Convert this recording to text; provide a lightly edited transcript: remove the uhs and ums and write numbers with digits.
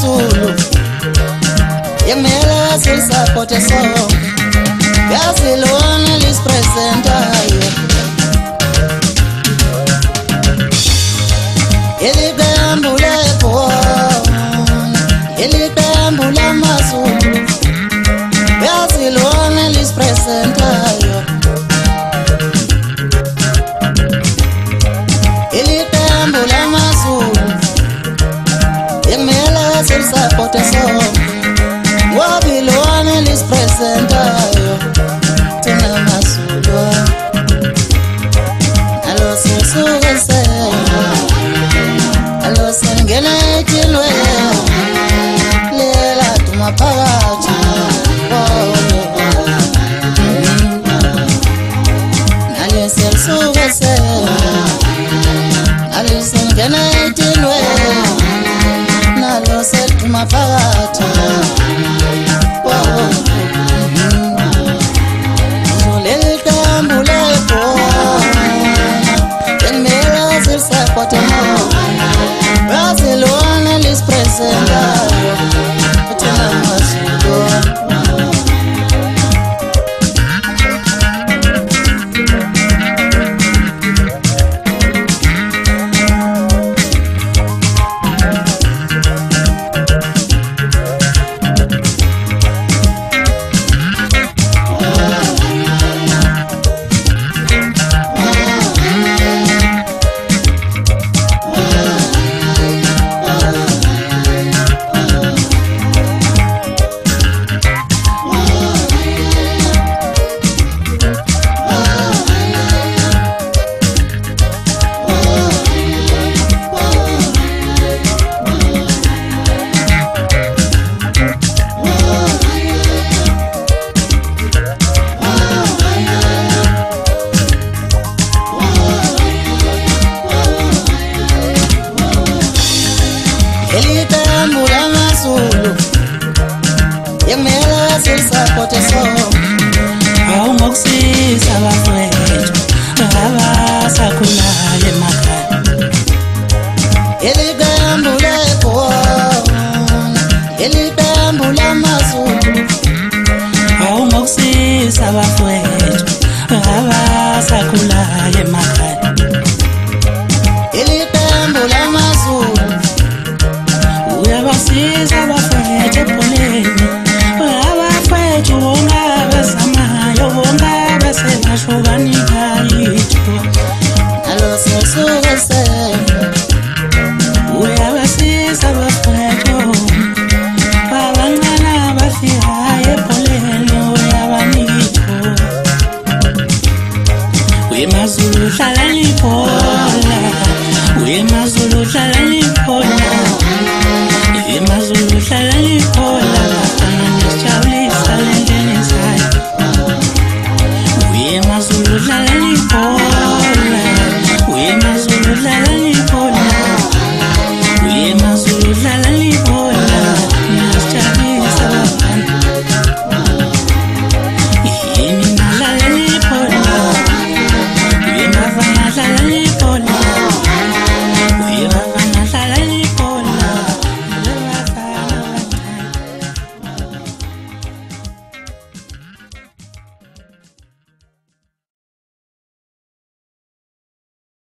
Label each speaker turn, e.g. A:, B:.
A: Mazulu Yamela sil support a song Yasilona lis presentayo Eligambula po Eligambula Mazulu Yasilona lis presentayo Eligambula Mazulu Yamela sil support a song Wabilona lis presentayo Tuna Mazulu Alo sesugese Alo sengene chilwe Lela tumapagachi Nali sesugese Alo sengene chilwe Nalo setumapagachi Barcelona lis presentayo Tuna Mazulu Eligambula Mazulu Yamela sil support a song
B: Awungokusiza abafowethu abasakhulayo emakhaya
A: Eligambula Eligambula Mazulu
B: Awungokusiza abafowethu abasakhulayo emakhaya
A: Eligambula Mazulu
B: Uyabasiza abafowethu ebholeni abafowethu ongabasamayo ongabasebahlukanikayo
A: Alo sesugese
B: Uyabasiza abafowethu abancane abafikayo ebholeni uyabanitho Mazulu dlala ibhola Mazulu dlala ibhola